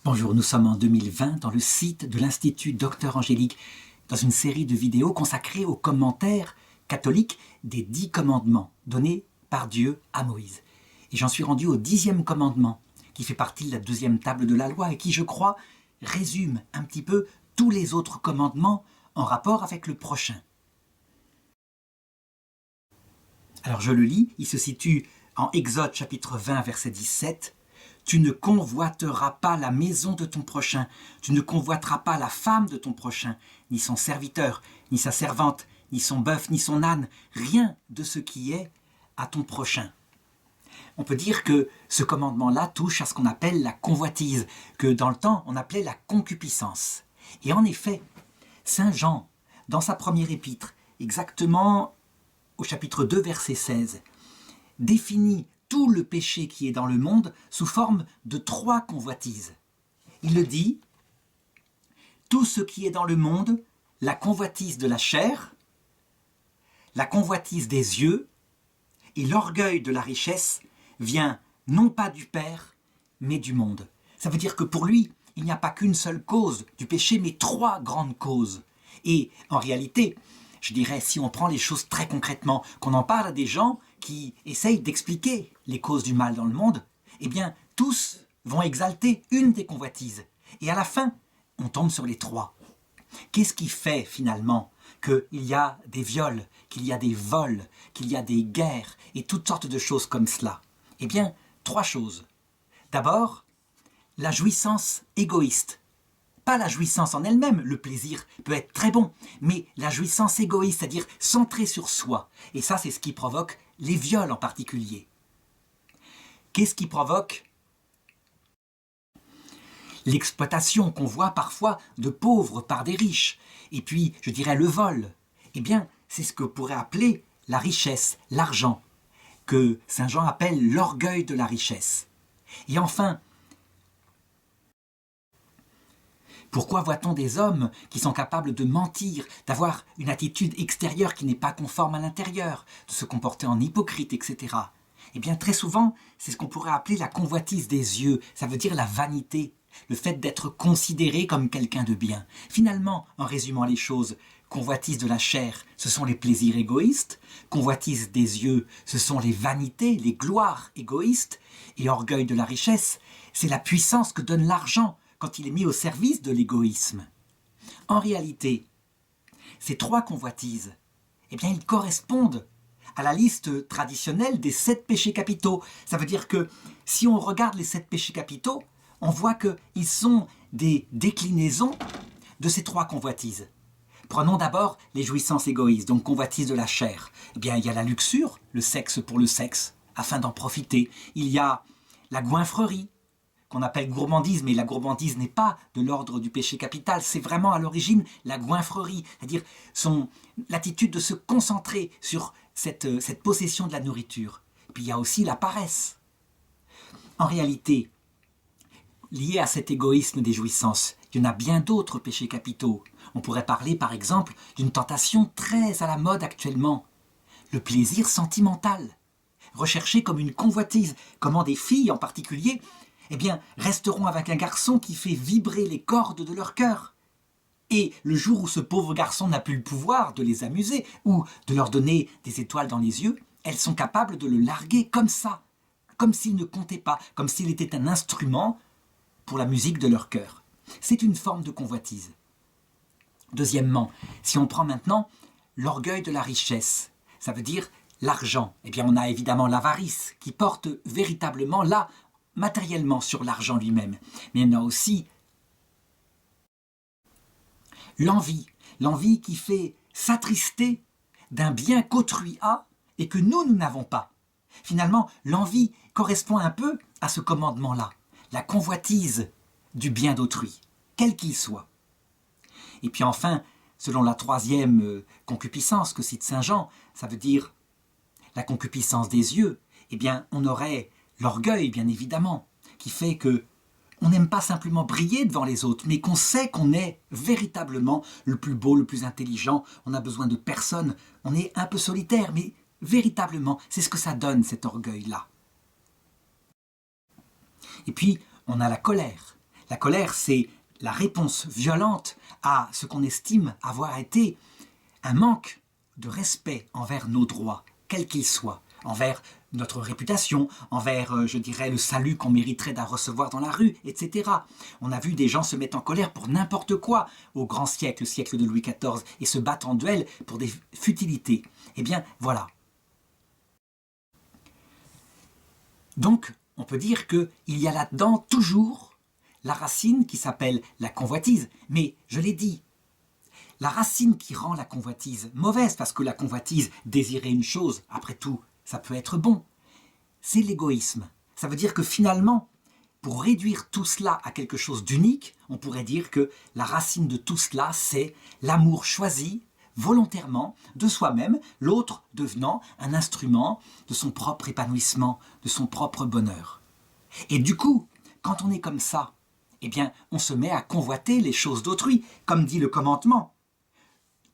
Bonjour, nous sommes en 2020 dans le site de l'Institut Docteur Angélique, dans une série de vidéos consacrées aux commentaires catholiques des 10 commandements donnés par Dieu à Moïse. Et j'en suis rendu au 10e commandement, qui fait partie de la 2e table de la loi et qui, je crois, résume un petit peu tous les autres commandements en rapport avec le prochain. Alors je le lis, il se situe en Exode chapitre 20 verset 17. Tu ne convoiteras pas la maison de ton prochain, tu ne convoiteras pas la femme de ton prochain, ni son serviteur, ni sa servante, ni son bœuf, ni son âne, rien de ce qui est à ton prochain. On peut dire que ce commandement-là touche à ce qu'on appelle la convoitise, que dans le temps on appelait la concupiscence. Et en effet, Saint Jean, dans sa première épître, exactement au chapitre 2 verset 16, définit tout le péché qui est dans le monde sous forme de 3 convoitises. Il le dit, tout ce qui est dans le monde, la convoitise de la chair, la convoitise des yeux et l'orgueil de la richesse vient non pas du Père, mais du monde. Ça veut dire que pour lui, il n'y a pas qu'une seule cause du péché, mais 3 grandes causes. Et en réalité, je dirais, si on prend les choses très concrètement, qu'on en parle à des gens qui essayent d'expliquer les causes du mal dans le monde, eh bien, tous vont exalter une des convoitises. Et à la fin, on tombe sur les 3. Qu'est-ce qui fait finalement qu'il y a des viols, qu'il y a des vols, qu'il y a des guerres et toutes sortes de choses comme cela? Eh bien, 3 choses. D'abord, la jouissance égoïste. Pas la jouissance en elle-même, le plaisir peut être très bon, mais la jouissance égoïste, c'est-à-dire centrée sur soi. Et ça, c'est ce qui provoque les viols en particulier. Qu'est-ce qui provoque l'exploitation qu'on voit parfois de pauvres par des riches? Et puis, je dirais le vol. Eh bien, c'est ce que pourrait appeler la richesse, l'argent, que Saint Jean appelle l'orgueil de la richesse. Et enfin, pourquoi voit-on des hommes qui sont capables de mentir, d'avoir une attitude extérieure qui n'est pas conforme à l'intérieur, de se comporter en hypocrite, etc. Eh bien, très souvent, c'est ce qu'on pourrait appeler la convoitise des yeux. Ça veut dire la vanité, le fait d'être considéré comme quelqu'un de bien. Finalement, en résumant les choses, convoitise de la chair, ce sont les plaisirs égoïstes. Convoitise des yeux, ce sont les vanités, les gloires égoïstes. Et orgueil de la richesse, c'est la puissance que donne l'argent quand il est mis au service de l'égoïsme. En réalité, ces 3 convoitises, eh bien, ils correspondent à la liste traditionnelle des 7 péchés capitaux. Ça veut dire que si on regarde les 7 péchés capitaux, on voit qu'ils sont des déclinaisons de ces 3 convoitises. Prenons d'abord les jouissances égoïstes, donc convoitise de la chair. Eh bien, il y a la luxure, le sexe pour le sexe, afin d'en profiter. Il y a la goinfrerie, qu'on appelle gourmandise, mais la gourmandise n'est pas de l'ordre du péché capital, c'est vraiment à l'origine la goinfrerie, c'est-à-dire l'attitude de se concentrer sur cette possession de la nourriture. Puis il y a aussi la paresse. En réalité, lié à cet égoïsme des jouissances, il y en a bien d'autres péchés capitaux. On pourrait parler par exemple d'une tentation très à la mode actuellement, le plaisir sentimental, recherché comme une convoitise, comment des filles en particulier eh bien, resteront avec un garçon qui fait vibrer les cordes de leur cœur. Et le jour où ce pauvre garçon n'a plus le pouvoir de les amuser ou de leur donner des étoiles dans les yeux, elles sont capables de le larguer comme ça, comme s'il ne comptait pas, comme s'il était un instrument pour la musique de leur cœur. C'est une forme de convoitise. Deuxièmement, si on prend maintenant l'orgueil de la richesse, ça veut dire l'argent. Eh bien, on a évidemment l'avarice qui porte véritablement là, matériellement sur l'argent lui-même. Mais il y en a aussi l'envie qui fait s'attrister d'un bien qu'autrui a et que nous n'avons pas. Finalement, l'envie correspond un peu à ce commandement-là, la convoitise du bien d'autrui, quel qu'il soit. Et puis enfin, selon la 3e concupiscence que cite Saint Jean, ça veut dire la concupiscence des yeux, eh bien, on aurait l'orgueil, bien évidemment, qui fait que on n'aime pas simplement briller devant les autres, mais qu'on sait qu'on est véritablement le plus beau, le plus intelligent, on n'a besoin de personne, on est un peu solitaire, mais véritablement, c'est ce que ça donne, cet orgueil-là. Et puis, on a la colère. La colère, c'est la réponse violente à ce qu'on estime avoir été un manque de respect envers nos droits, quels qu'ils soient, envers notre réputation, envers, je dirais, le salut qu'on mériterait d'en recevoir dans la rue, etc. On a vu des gens se mettre en colère pour n'importe quoi au grand siècle, le siècle de Louis XIV, et se battre en duel pour des futilités. Eh bien, voilà. Donc, on peut dire qu'il y a là-dedans toujours la racine qui s'appelle la convoitise. Mais, je l'ai dit, la racine qui rend la convoitise mauvaise, parce que la convoitise, désirer une chose, après tout, ça peut être bon, c'est l'égoïsme. Ça veut dire que finalement, pour réduire tout cela à quelque chose d'unique, on pourrait dire que la racine de tout cela, c'est l'amour choisi volontairement de soi-même, l'autre devenant un instrument de son propre épanouissement, de son propre bonheur. Et du coup, quand on est comme ça, eh bien, on se met à convoiter les choses d'autrui, comme dit le commandement.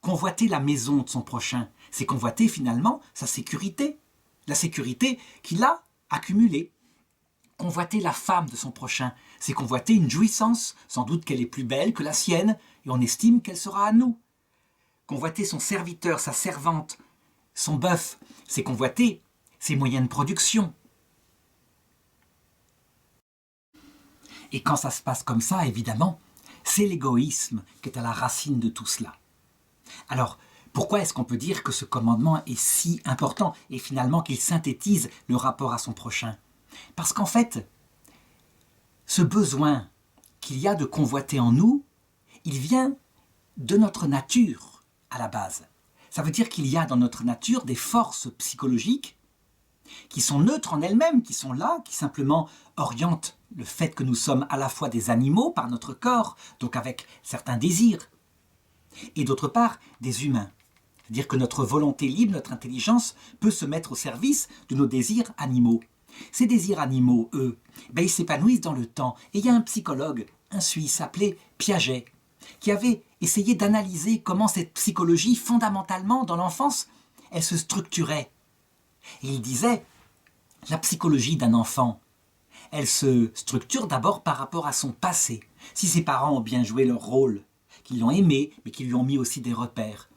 Convoiter la maison de son prochain, c'est convoiter finalement sa sécurité, la sécurité qu'il a accumulée. Convoiter la femme de son prochain, c'est convoiter une jouissance, sans doute qu'elle est plus belle que la sienne, et on estime qu'elle sera à nous. Convoiter son serviteur, sa servante, son bœuf, c'est convoiter ses moyens de production. Et quand ça se passe comme ça, évidemment, c'est l'égoïsme qui est à la racine de tout cela. Alors, pourquoi est-ce qu'on peut dire que ce commandement est si important et finalement qu'il synthétise le rapport à son prochain? Parce qu'en fait, ce besoin qu'il y a de convoiter en nous, il vient de notre nature à la base. Ça veut dire qu'il y a dans notre nature des forces psychologiques qui sont neutres en elles-mêmes, qui sont là, qui simplement orientent le fait que nous sommes à la fois des animaux par notre corps, donc avec certains désirs, et d'autre part des humains. C'est-à-dire que notre volonté libre, notre intelligence peut se mettre au service de nos désirs animaux. Ces désirs animaux, eux, ils s'épanouissent dans le temps. Et il y a un psychologue, un Suisse appelé Piaget, qui avait essayé d'analyser comment cette psychologie, fondamentalement, dans l'enfance, elle se structurait. Et il disait, la psychologie d'un enfant, elle se structure d'abord par rapport à son passé. Si ses parents ont bien joué leur rôle, qu'ils l'ont aimé, mais qu'ils lui ont mis aussi des repères,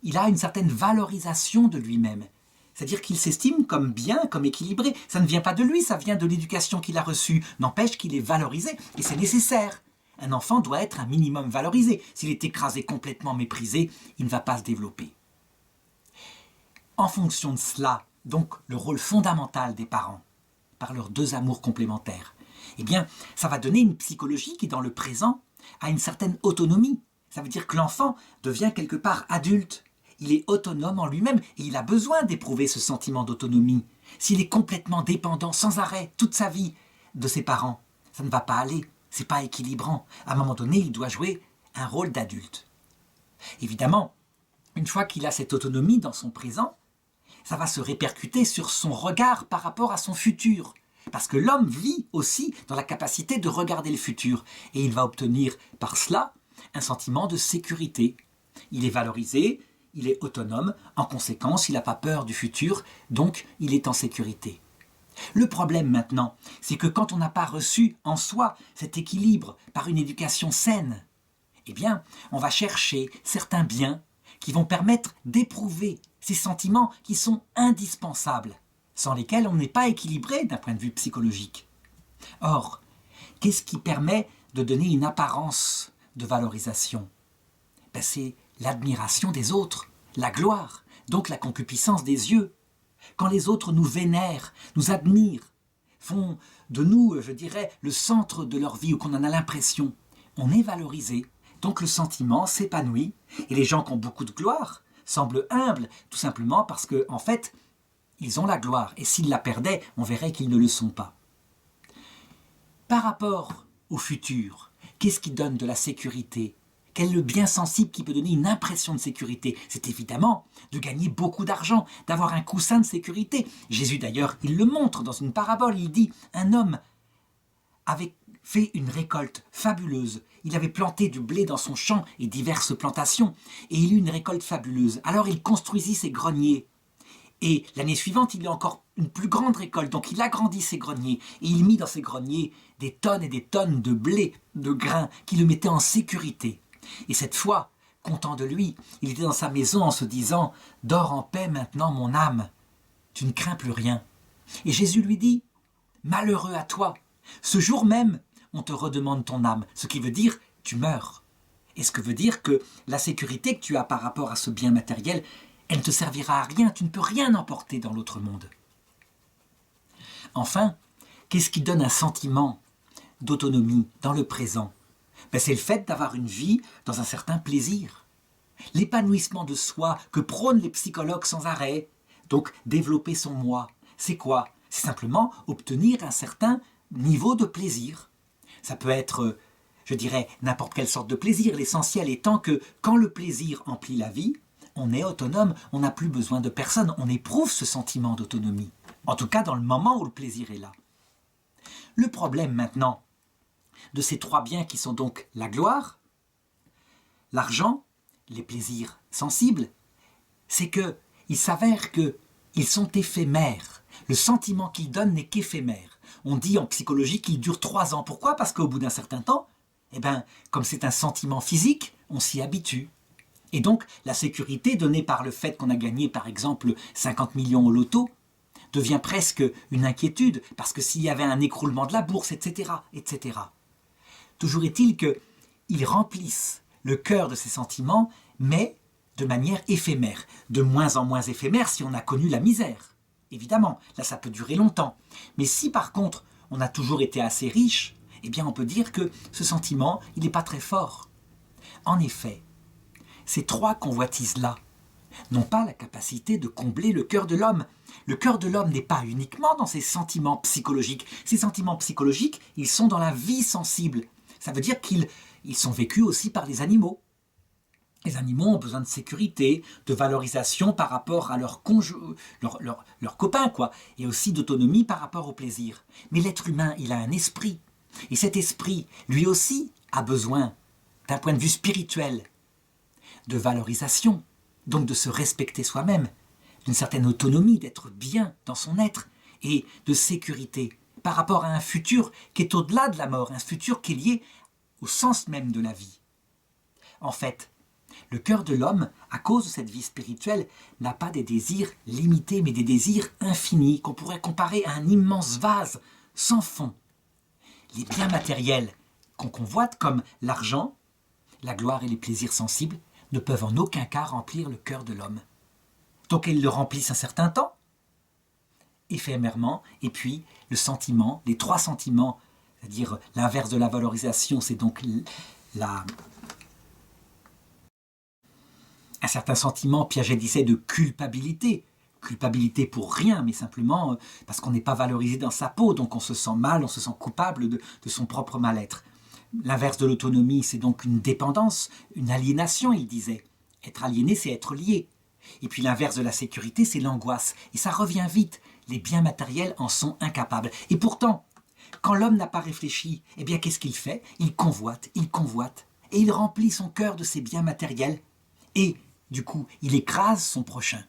il a une certaine valorisation de lui-même. C'est-à-dire qu'il s'estime comme bien, comme équilibré. Ça ne vient pas de lui, ça vient de l'éducation qu'il a reçue. N'empêche qu'il est valorisé, et c'est nécessaire. Un enfant doit être un minimum valorisé. S'il est écrasé, complètement méprisé, il ne va pas se développer. En fonction de cela, donc le rôle fondamental des parents, par leurs deux amours complémentaires, eh bien, ça va donner une psychologie qui, dans le présent, a une certaine autonomie. Ça veut dire que l'enfant devient quelque part adulte. Il est autonome en lui-même et il a besoin d'éprouver ce sentiment d'autonomie. S'il est complètement dépendant sans arrêt toute sa vie de ses parents, ça ne va pas aller, c'est pas équilibrant. À un moment donné, il doit jouer un rôle d'adulte. Évidemment, une fois qu'il a cette autonomie dans son présent, ça va se répercuter sur son regard par rapport à son futur. Parce que l'homme vit aussi dans la capacité de regarder le futur. Et il va obtenir par cela un sentiment de sécurité. Il est valorisé, il est autonome, en conséquence, il n'a pas peur du futur, donc il est en sécurité. Le problème maintenant, c'est que quand on n'a pas reçu en soi cet équilibre par une éducation saine, eh bien, on va chercher certains biens qui vont permettre d'éprouver ces sentiments qui sont indispensables, sans lesquels on n'est pas équilibré d'un point de vue psychologique. Or, qu'est-ce qui permet de donner une apparence de valorisation? C'est l'admiration des autres, la gloire, donc la concupiscence des yeux. Quand les autres nous vénèrent, nous admirent, font de nous, je dirais, le centre de leur vie ou qu'on en a l'impression, on est valorisé. Donc le sentiment s'épanouit et les gens qui ont beaucoup de gloire semblent humbles, tout simplement parce que, en fait, ils ont la gloire. Et s'ils la perdaient, on verrait qu'ils ne le sont pas. Par rapport au futur, qu'est-ce qui donne de la sécurité? Quel est le bien sensible qui peut donner une impression de sécurité? C'est évidemment de gagner beaucoup d'argent, d'avoir un coussin de sécurité. Jésus d'ailleurs, il le montre dans une parabole, il dit « Un homme avait fait une récolte fabuleuse. Il avait planté du blé dans son champ et diverses plantations, et il eut une récolte fabuleuse. Alors il construisit ses greniers. Et l'année suivante, il eut encore une plus grande récolte. Donc il agrandit ses greniers et il mit dans ses greniers des tonnes et des tonnes de blé, de grains qui le mettaient en sécurité. Et cette fois, content de lui, il était dans sa maison en se disant « Dors en paix maintenant mon âme, tu ne crains plus rien ». Et Jésus lui dit « Malheureux à toi, ce jour même on te redemande ton âme », ce qui veut dire « tu meurs ». Et ce que veut dire que la sécurité que tu as par rapport à ce bien matériel, elle ne te servira à rien, tu ne peux rien emporter dans l'autre monde. Enfin, qu'est-ce qui donne un sentiment d'autonomie dans le présent ? C'est le fait d'avoir une vie dans un certain plaisir. L'épanouissement de soi que prônent les psychologues sans arrêt, donc développer son moi, c'est quoi ? C'est simplement obtenir un certain niveau de plaisir. Ça peut être, je dirais, n'importe quelle sorte de plaisir, l'essentiel étant que quand le plaisir emplit la vie, on est autonome, on n'a plus besoin de personne, on éprouve ce sentiment d'autonomie. En tout cas, dans le moment où le plaisir est là. Le problème maintenant de ces trois biens qui sont donc la gloire, l'argent, les plaisirs sensibles, c'est qu'il s'avère qu'ils sont éphémères. Le sentiment qu'ils donnent n'est qu'éphémère. On dit en psychologie qu'il dure 3 ans. Pourquoi ? Parce qu'au bout d'un certain temps, comme c'est un sentiment physique, on s'y habitue. Et donc, la sécurité donnée par le fait qu'on a gagné, par exemple, 50 millions au loto, devient presque une inquiétude, parce que s'il y avait un écroulement de la bourse, etc., etc. Toujours est-il qu'ils remplissent le cœur de ces sentiments, mais de manière éphémère, de moins en moins éphémère si on a connu la misère. Évidemment, là ça peut durer longtemps. Mais si par contre on a toujours été assez riche, eh bien on peut dire que ce sentiment, il n'est pas très fort. En effet, ces trois convoitises-là n'ont pas la capacité de combler le cœur de l'homme. Le cœur de l'homme n'est pas uniquement dans ses sentiments psychologiques. Ces sentiments psychologiques, ils sont dans la vie sensible. Ça veut dire qu'ils sont vécus aussi par les animaux. Les animaux ont besoin de sécurité, de valorisation par rapport à leurs copains, quoi, et aussi d'autonomie par rapport au plaisir. Mais l'être humain, il a un esprit. Et cet esprit, lui aussi, a besoin, d'un point de vue spirituel, de valorisation, donc de se respecter soi-même, d'une certaine autonomie, d'être bien dans son être, et de sécurité par rapport à un futur qui est au-delà de la mort, un futur qui est lié au sens même de la vie. En fait, le cœur de l'homme, à cause de cette vie spirituelle, n'a pas des désirs limités, mais des désirs infinis, qu'on pourrait comparer à un immense vase sans fond. Les biens matériels qu'on convoite, comme l'argent, la gloire et les plaisirs sensibles, ne peuvent en aucun cas remplir le cœur de l'homme. Donc ils le remplissent un certain temps, éphémèrement, et puis le sentiment, les trois sentiments, c'est-à-dire l'inverse de la valorisation, c'est donc un certain sentiment, Piaget disait, de culpabilité. Culpabilité pour rien, mais simplement parce qu'on n'est pas valorisé dans sa peau, donc on se sent mal, on se sent coupable de son propre mal-être. L'inverse de l'autonomie, c'est donc une dépendance, une aliénation, il disait. Être aliéné, c'est être lié. Et puis l'inverse de la sécurité, c'est l'angoisse. Et ça revient vite. Les biens matériels en sont incapables. Et pourtant, quand l'homme n'a pas réfléchi, eh bien qu'est-ce qu'il fait ? Il convoite. Et il remplit son cœur de ses biens matériels. Et, du coup, il écrase son prochain.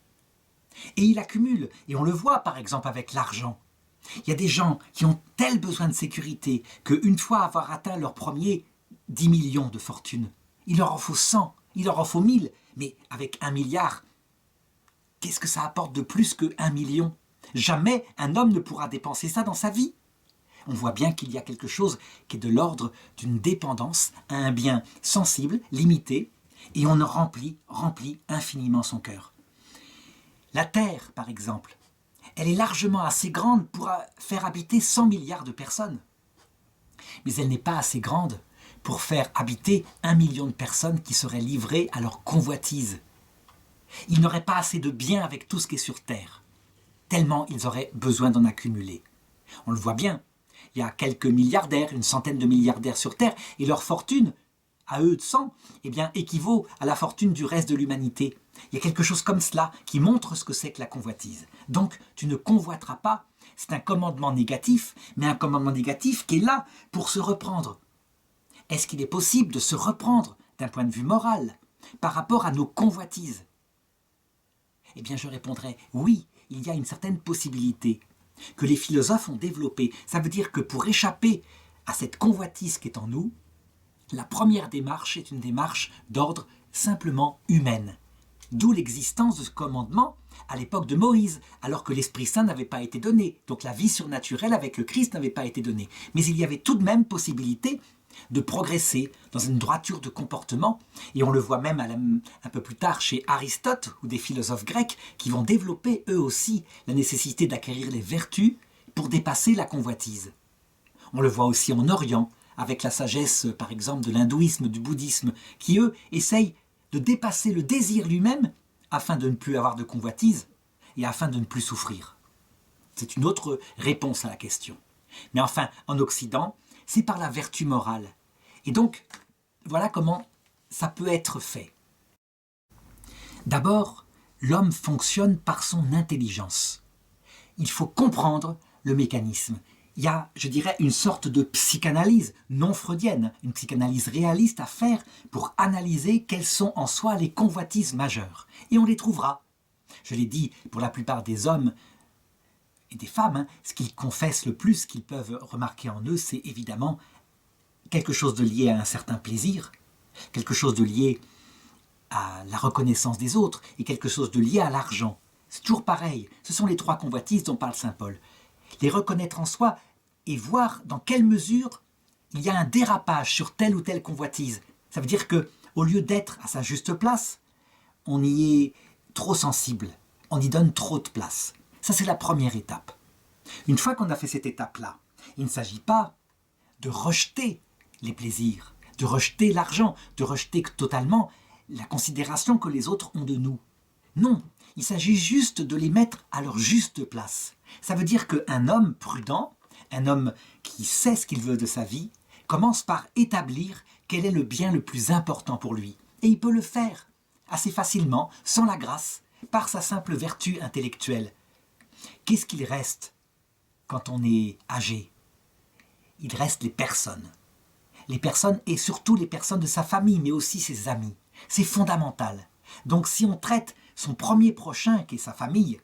Et il accumule. Et on le voit, par exemple, avec l'argent. Il y a des gens qui ont tel besoin de sécurité qu'une fois avoir atteint leur premier 10 millions de fortune, il leur en faut 100, il leur en faut 1000. Mais avec 1 milliard, qu'est-ce que ça apporte de plus que 1 million ? Jamais un homme ne pourra dépenser ça dans sa vie. On voit bien qu'il y a quelque chose qui est de l'ordre d'une dépendance à un bien sensible, limité, et on remplit infiniment son cœur. La Terre, par exemple, elle est largement assez grande pour faire habiter 100 milliards de personnes. Mais elle n'est pas assez grande pour faire habiter 1 million de personnes qui seraient livrées à leur convoitise. Ils n'auraient pas assez de biens avec tout ce qui est sur Terre, tellement ils auraient besoin d'en accumuler. On le voit bien, il y a quelques milliardaires, une centaine de milliardaires sur Terre, et leur fortune, à eux de 100, équivaut à la fortune du reste de l'humanité. Il y a quelque chose comme cela qui montre ce que c'est que la convoitise. Donc, tu ne convoiteras pas. C'est un commandement négatif, mais un commandement négatif qui est là pour se reprendre. Est-ce qu'il est possible de se reprendre d'un point de vue moral par rapport à nos convoitises ? Eh bien, je répondrai oui, il y a une certaine possibilité que les philosophes ont développée. Ça veut dire que pour échapper à cette convoitise qui est en nous, la première démarche est une démarche d'ordre simplement humaine. D'où l'existence de ce commandement à l'époque de Moïse, alors que l'Esprit Saint n'avait pas été donné. Donc la vie surnaturelle avec le Christ n'avait pas été donnée. Mais il y avait tout de même possibilité de progresser dans une droiture de comportement. Et on le voit même un peu plus tard chez Aristote ou des philosophes grecs qui vont développer eux aussi la nécessité d'acquérir les vertus pour dépasser la convoitise. On le voit aussi en Orient, avec la sagesse par exemple de l'hindouisme, du bouddhisme, qui eux essayent de dépasser le désir lui-même afin de ne plus avoir de convoitise et afin de ne plus souffrir. C'est une autre réponse à la question. Mais enfin, en Occident, c'est par la vertu morale. Et donc, voilà comment ça peut être fait. D'abord, l'homme fonctionne par son intelligence. Il faut comprendre le mécanisme. Il y a, je dirais, une sorte de psychanalyse non freudienne, une psychanalyse réaliste à faire pour analyser quelles sont en soi les convoitises majeures. Et on les trouvera. Je l'ai dit, pour la plupart des hommes et des femmes, ce qu'ils confessent le plus, qu'ils peuvent remarquer en eux, c'est évidemment quelque chose de lié à un certain plaisir, quelque chose de lié à la reconnaissance des autres et quelque chose de lié à l'argent. C'est toujours pareil, ce sont les trois convoitises dont parle saint Paul. Les reconnaître en soi et voir dans quelle mesure il y a un dérapage sur telle ou telle convoitise. Ça veut dire qu'au lieu d'être à sa juste place, on y est trop sensible, on y donne trop de place. Ça, c'est la première étape. Une fois qu'on a fait cette étape-là, il ne s'agit pas de rejeter les plaisirs, de rejeter l'argent, de rejeter totalement la considération que les autres ont de nous. Non, il s'agit juste de les mettre à leur juste place. Ça veut dire qu'un homme prudent, un homme qui sait ce qu'il veut de sa vie, commence par établir quel est le bien le plus important pour lui. Et il peut le faire assez facilement, sans la grâce, par sa simple vertu intellectuelle. Qu'est-ce qu'il reste quand on est âgé? Il reste les personnes. Les personnes et surtout les personnes de sa famille, mais aussi ses amis. C'est fondamental. Donc si on traite son premier prochain, qui est sa famille,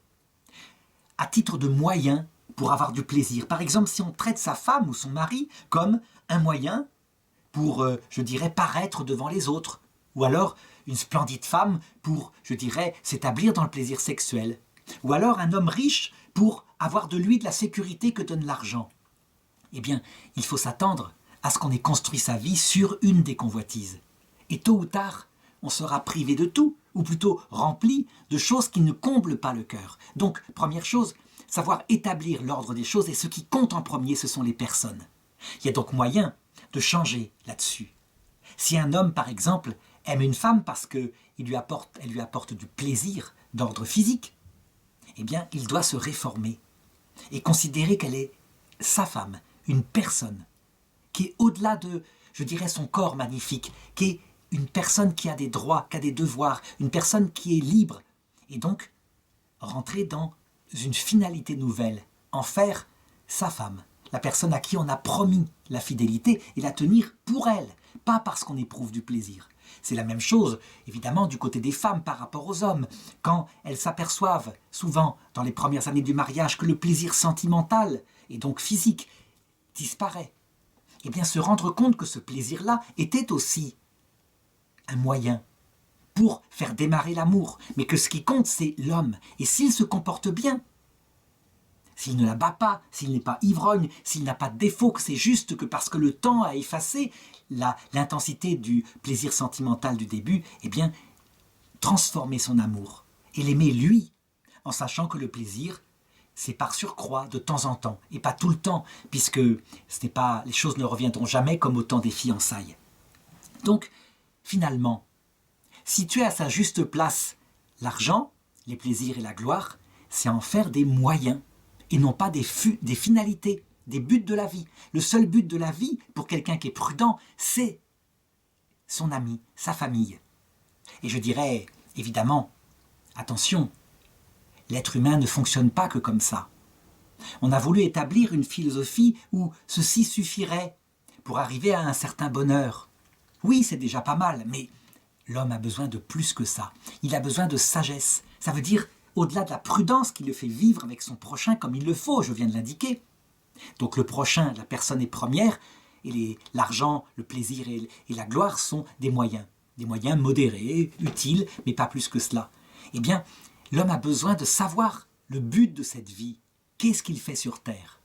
à titre de moyen pour avoir du plaisir. Par exemple, si on traite sa femme ou son mari comme un moyen pour, je dirais, paraître devant les autres. Ou alors une splendide femme pour, je dirais, s'établir dans le plaisir sexuel. Ou alors un homme riche pour avoir de lui de la sécurité que donne l'argent. Eh bien, il faut s'attendre à ce qu'on ait construit sa vie sur une des convoitises. Et tôt ou tard, on sera privé de tout, ou plutôt rempli de choses qui ne comblent pas le cœur. Donc, première chose, savoir établir l'ordre des choses, et ce qui compte en premier, ce sont les personnes. Il y a donc moyen de changer là-dessus. Si un homme, par exemple, aime une femme parce qu'elle lui apporte du plaisir d'ordre physique, eh bien, il doit se réformer et considérer qu'elle est sa femme, une personne, qui est au-delà de, je dirais, son corps magnifique, qui est une personne qui a des droits, qui a des devoirs, une personne qui est libre, et donc rentrer dans une finalité nouvelle, en faire sa femme, la personne à qui on a promis la fidélité et la tenir pour elle, pas parce qu'on éprouve du plaisir. C'est la même chose, évidemment, du côté des femmes par rapport aux hommes. Quand elles s'aperçoivent, souvent, dans les premières années du mariage, que le plaisir sentimental, et donc physique, disparaît, eh bien se rendre compte que ce plaisir-là était aussi un moyen pour faire démarrer l'amour, mais que ce qui compte, c'est l'homme. Et s'il se comporte bien, s'il ne la bat pas, s'il n'est pas ivrogne, s'il n'a pas de défaut, que c'est juste que parce que le temps a effacé l'intensité du plaisir sentimental du début, eh bien, transformer son amour et l'aimer lui, en sachant que le plaisir, c'est par surcroît de temps en temps, et pas tout le temps, puisque les choses ne reviendront jamais comme au temps des fiançailles. Donc, finalement, situer à sa juste place l'argent, les plaisirs et la gloire, c'est en faire des moyens, et non pas des finalités, des buts de la vie. Le seul but de la vie, pour quelqu'un qui est prudent, c'est son ami, sa famille. Et je dirais, évidemment, attention, l'être humain ne fonctionne pas que comme ça. On a voulu établir une philosophie où ceci suffirait pour arriver à un certain bonheur. Oui, c'est déjà pas mal, mais l'homme a besoin de plus que ça. Il a besoin de sagesse. Ça veut dire au-delà de la prudence qui le fait vivre avec son prochain comme il le faut, je viens de l'indiquer. Donc le prochain, la personne est première, et l'argent, le plaisir et la gloire sont des moyens modérés, utiles, mais pas plus que cela. Eh bien, l'homme a besoin de savoir le but de cette vie. Qu'est-ce qu'il fait sur terre?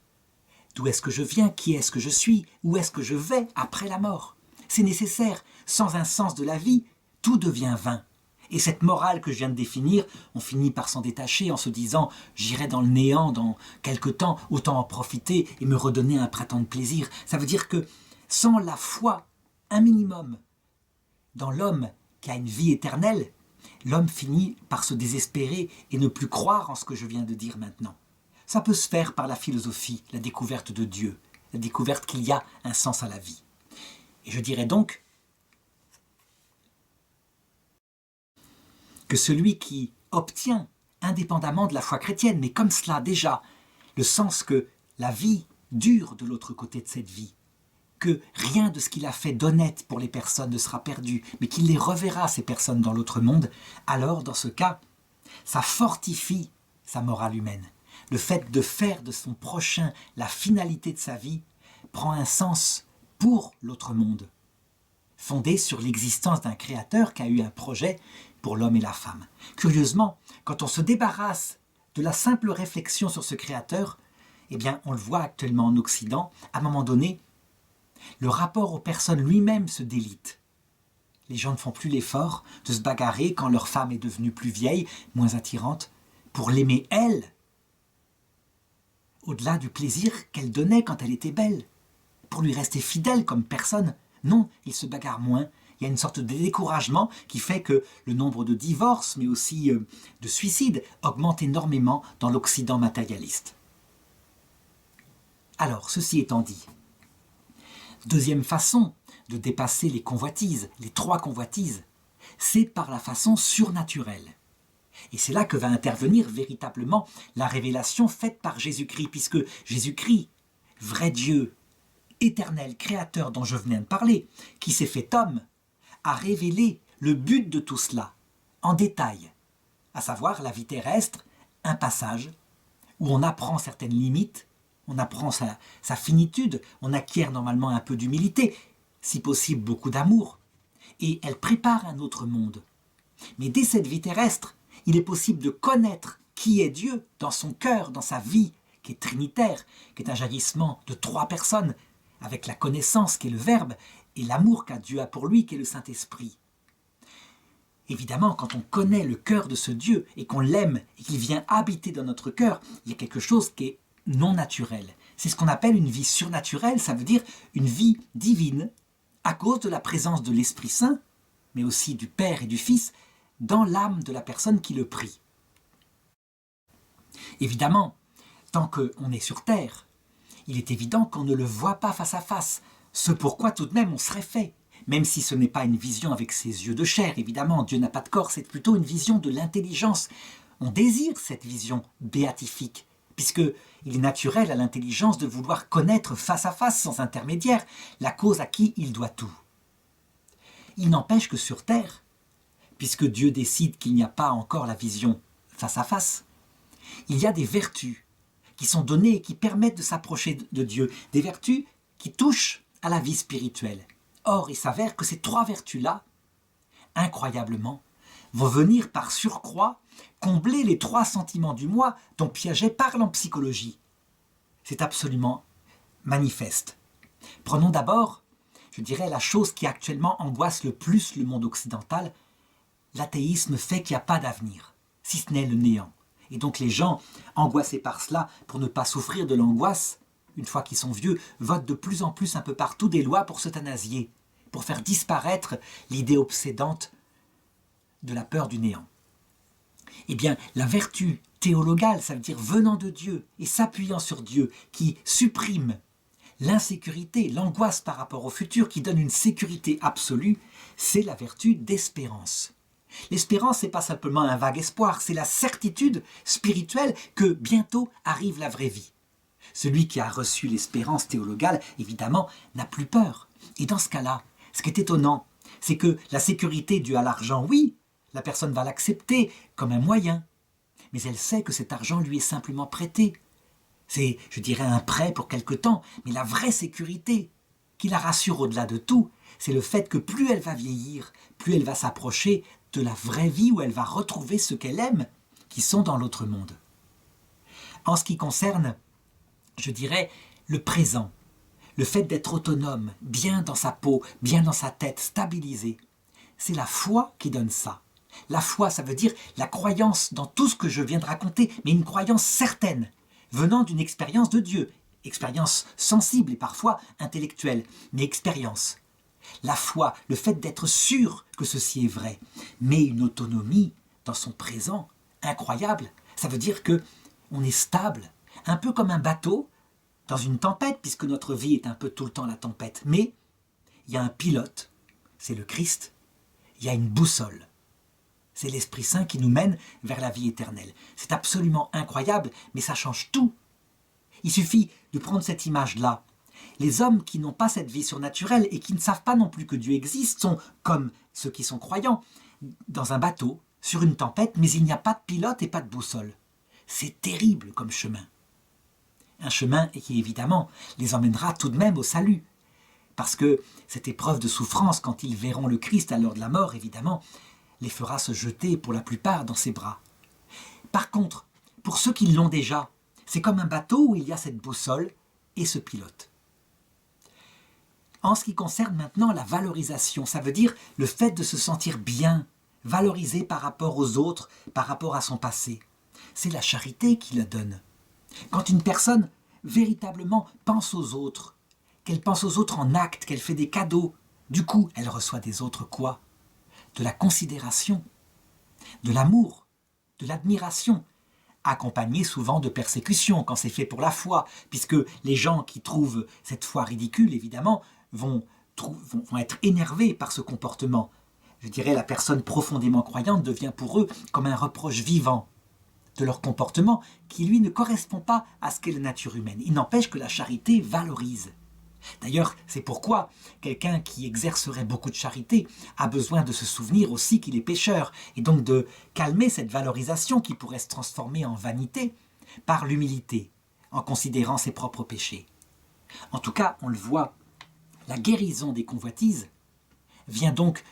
D'où est-ce que je viens? Qui est-ce que je suis? Où est-ce que je vais après la mort? C'est nécessaire. Sans un sens de la vie, tout devient vain. Et cette morale que je viens de définir, on finit par s'en détacher en se disant « j'irai dans le néant dans quelque temps, autant en profiter et me redonner un printemps de plaisir ». Ça veut dire que sans la foi, un minimum, dans l'homme qui a une vie éternelle, l'homme finit par se désespérer et ne plus croire en ce que je viens de dire maintenant. Ça peut se faire par la philosophie, la découverte de Dieu, la découverte qu'il y a un sens à la vie. Et je dirais donc que celui qui obtient, indépendamment de la foi chrétienne, mais comme cela déjà, le sens que la vie dure de l'autre côté de cette vie, que rien de ce qu'il a fait d'honnête pour les personnes ne sera perdu, mais qu'il les reverra, ces personnes, dans l'autre monde, alors, dans ce cas, ça fortifie sa morale humaine. Le fait de faire de son prochain la finalité de sa vie prend un sens pour l'autre monde, fondé sur l'existence d'un créateur qui a eu un projet pour l'homme et la femme. Curieusement, quand on se débarrasse de la simple réflexion sur ce créateur, eh bien, on le voit actuellement en Occident, à un moment donné, le rapport aux personnes lui-même se délite. Les gens ne font plus l'effort de se bagarrer quand leur femme est devenue plus vieille, moins attirante, pour l'aimer elle, au-delà du plaisir qu'elle donnait quand elle était belle, pour lui rester fidèle comme personne. Non, ils se bagarrent moins. Il y a une sorte de découragement qui fait que le nombre de divorces, mais aussi de suicides, augmente énormément dans l'Occident matérialiste. Alors, ceci étant dit, deuxième façon de dépasser les convoitises, les trois convoitises, c'est par la façon surnaturelle. Et c'est là que va intervenir véritablement la révélation faite par Jésus-Christ, puisque Jésus-Christ, vrai Dieu, éternel, créateur dont je venais de parler, qui s'est fait homme, a révélé le but de tout cela, en détail, à savoir la vie terrestre, un passage où on apprend certaines limites, on apprend sa finitude, on acquiert normalement un peu d'humilité, si possible beaucoup d'amour, et elle prépare un autre monde. Mais dès cette vie terrestre, il est possible de connaître qui est Dieu dans son cœur, dans sa vie, qui est trinitaire, qui est un jaillissement de trois personnes, avec la connaissance qui est le Verbe, et l'amour qu'a Dieu a pour lui, qui est le Saint-Esprit. Évidemment, quand on connaît le cœur de ce Dieu, et qu'on l'aime, et qu'il vient habiter dans notre cœur, il y a quelque chose qui est non naturel. C'est ce qu'on appelle une vie surnaturelle, ça veut dire une vie divine, à cause de la présence de l'Esprit Saint, mais aussi du Père et du Fils, dans l'âme de la personne qui le prie. Évidemment, tant qu'on est sur terre, il est évident qu'on ne le voit pas face à face, ce pourquoi tout de même on serait fait, même si ce n'est pas une vision avec ses yeux de chair, évidemment, Dieu n'a pas de corps, c'est plutôt une vision de l'intelligence. On désire cette vision béatifique, puisqu'il est naturel à l'intelligence de vouloir connaître face à face, sans intermédiaire, la cause à qui il doit tout. Il n'empêche que sur terre, puisque Dieu décide qu'il n'y a pas encore la vision face à face, il y a des vertus qui sont données et qui permettent de s'approcher de Dieu, des vertus qui touchent à la vie spirituelle. Or, il s'avère que ces trois vertus-là, incroyablement, vont venir par surcroît combler les trois sentiments du moi dont Piaget parle en psychologie. C'est absolument manifeste. Prenons d'abord, je dirais, la chose qui actuellement angoisse le plus le monde occidental. L'athéisme fait qu'il n'y a pas d'avenir, si ce n'est le néant. Et donc les gens, angoissés par cela, pour ne pas souffrir de l'angoisse, une fois qu'ils sont vieux, votent de plus en plus un peu partout des lois pour s'euthanasier, pour faire disparaître l'idée obsédante de la peur du néant. Eh bien, la vertu théologale, ça veut dire venant de Dieu et s'appuyant sur Dieu, qui supprime l'insécurité, l'angoisse par rapport au futur, qui donne une sécurité absolue, c'est la vertu d'espérance. L'espérance, ce n'est pas simplement un vague espoir, c'est la certitude spirituelle que bientôt arrive la vraie vie. Celui qui a reçu l'espérance théologale, évidemment, n'a plus peur. Et dans ce cas-là, ce qui est étonnant, c'est que la sécurité due à l'argent, oui, la personne va l'accepter comme un moyen. mais elle sait que cet argent lui est simplement prêté. C'est, je dirais, un prêt pour quelque temps, mais la vraie sécurité qui la rassure au-delà de tout, c'est le fait que plus elle va vieillir, plus elle va s'approcher de la vraie vie où elle va retrouver ce qu'elle aime, qui sont dans l'autre monde. En ce qui concerne, je dirais, le présent, le fait d'être autonome, bien dans sa peau, bien dans sa tête, stabilisé, c'est la foi qui donne ça. La foi, ça veut dire la croyance dans tout ce que je viens de raconter, mais une croyance certaine, venant d'une expérience de Dieu, expérience sensible et parfois intellectuelle, mais expérience. La foi, le fait d'être sûr que ceci est vrai, mais une autonomie dans son présent incroyable, ça veut dire que on est stable, un peu comme un bateau dans une tempête, puisque notre vie est un peu tout le temps la tempête, mais il y a un pilote, c'est le Christ, il y a une boussole. C'est l'Esprit Saint qui nous mène vers la vie éternelle. C'est absolument incroyable, mais ça change tout. Il suffit de prendre cette image-là. Les hommes qui n'ont pas cette vie surnaturelle et qui ne savent pas non plus que Dieu existe sont comme ceux qui sont croyants, dans un bateau, sur une tempête, mais il n'y a pas de pilote et pas de boussole. C'est terrible comme chemin. Un chemin qui, évidemment, les emmènera tout de même au salut. Parce que cette épreuve de souffrance, quand ils verront le Christ à l'heure de la mort, évidemment, les fera se jeter pour la plupart dans ses bras. Par contre, pour ceux qui l'ont déjà, c'est comme un bateau où il y a cette boussole et ce pilote. En ce qui concerne maintenant la valorisation, ça veut dire le fait de se sentir bien, valorisé par rapport aux autres, par rapport à son passé. C'est la charité qui la donne. Quand une personne véritablement pense aux autres, qu'elle pense aux autres en acte, qu'elle fait des cadeaux, du coup, elle reçoit des autres quoi ? De la considération, de l'amour, de l'admiration, accompagné souvent de persécutions quand c'est fait pour la foi, puisque les gens qui trouvent cette foi ridicule, évidemment, vont être énervés par ce comportement. Je dirais la personne profondément croyante devient pour eux comme un reproche vivant de leur comportement qui, lui, ne correspond pas à ce qu'est la nature humaine. Il n'empêche que la charité valorise. D'ailleurs, c'est pourquoi quelqu'un qui exercerait beaucoup de charité a besoin de se souvenir aussi qu'il est pécheur, et donc de calmer cette valorisation qui pourrait se transformer en vanité par l'humilité, en considérant ses propres péchés. En tout cas, on le voit, la guérison des convoitises vient donc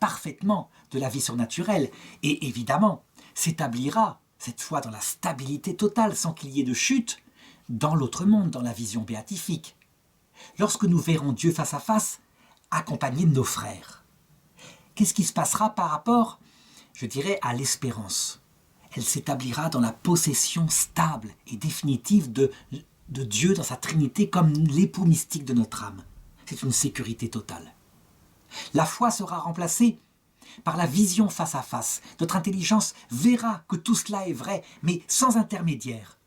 parfaitement de la vie surnaturelle, et évidemment s'établira cette fois dans la stabilité totale, sans qu'il y ait de chute, dans l'autre monde, dans la vision béatifique. Lorsque nous verrons Dieu face à face, accompagnés de nos frères. Qu'est-ce qui se passera par rapport, je dirais, à l'espérance ? Elle s'établira dans la possession stable et définitive de Dieu dans sa Trinité comme l'époux mystique de notre âme. C'est une sécurité totale. La foi sera remplacée par la vision face à face. Notre intelligence verra que tout cela est vrai, mais sans intermédiaire.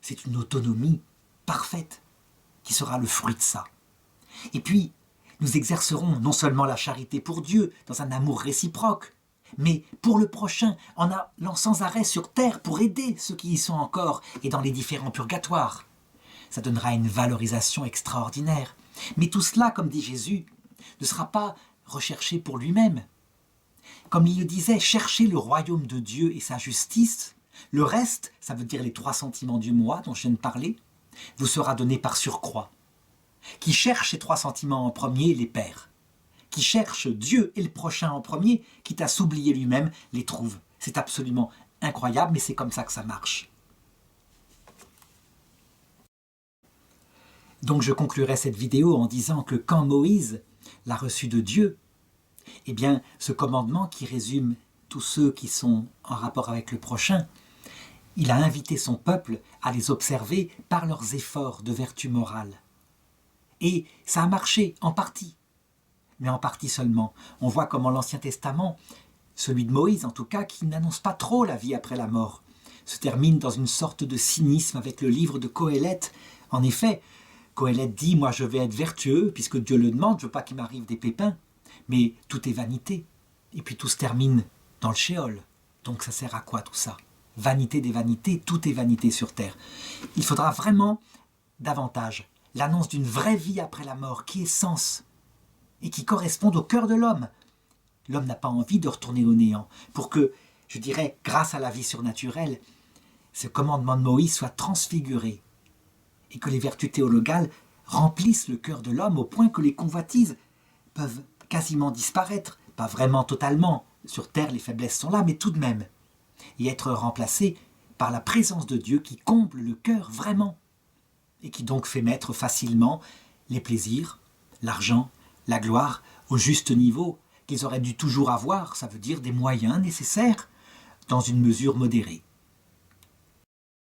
C'est une autonomie parfaite qui sera le fruit de ça. Et puis, nous exercerons non seulement la charité pour Dieu, dans un amour réciproque, mais pour le prochain, en allant sans arrêt sur terre pour aider ceux qui y sont encore et dans les différents purgatoires. Ça donnera une valorisation extraordinaire. Mais tout cela, comme dit Jésus, ne sera pas recherché pour lui-même. Comme il le disait, cherchez le royaume de Dieu et sa justice. Le reste, ça veut dire les 3 sentiments du moi dont je viens de parler, vous sera donné par surcroît. Qui cherche ces 3 sentiments en premier les perd. Qui cherche Dieu et le prochain en premier, quitte à s'oublier lui-même, les trouve. C'est absolument incroyable, mais c'est comme ça que ça marche. Donc je conclurai cette vidéo en disant que quand Moïse l'a reçu de Dieu, eh bien ce commandement qui résume tous ceux qui sont en rapport avec le prochain, il a invité son peuple à les observer par leurs efforts de vertu morale. Et ça a marché en partie, mais en partie seulement. On voit comment l'Ancien Testament, celui de Moïse en tout cas, qui n'annonce pas trop la vie après la mort, se termine dans une sorte de cynisme avec le livre de Qoéleth. En effet, Qoéleth dit « Moi je vais être vertueux, puisque Dieu le demande, je ne veux pas qu'il m'arrive des pépins. » Mais tout est vanité. Et puis tout se termine dans le Sheol. Donc ça sert à quoi tout ça ? Vanité des vanités, tout est vanité sur terre. Il faudra vraiment davantage l'annonce d'une vraie vie après la mort qui est sens et qui corresponde au cœur de l'homme. L'homme n'a pas envie de retourner au néant pour que, je dirais, grâce à la vie surnaturelle, ce commandement de Moïse soit transfiguré et que les vertus théologales remplissent le cœur de l'homme au point que les convoitises peuvent quasiment disparaître, pas vraiment totalement, sur terre les faiblesses sont là, mais tout de même, et être remplacées par la présence de Dieu qui comble le cœur vraiment, et qui donc fait mettre facilement les plaisirs, l'argent, la gloire au juste niveau qu'ils auraient dû toujours avoir, ça veut dire des moyens nécessaires, dans une mesure modérée.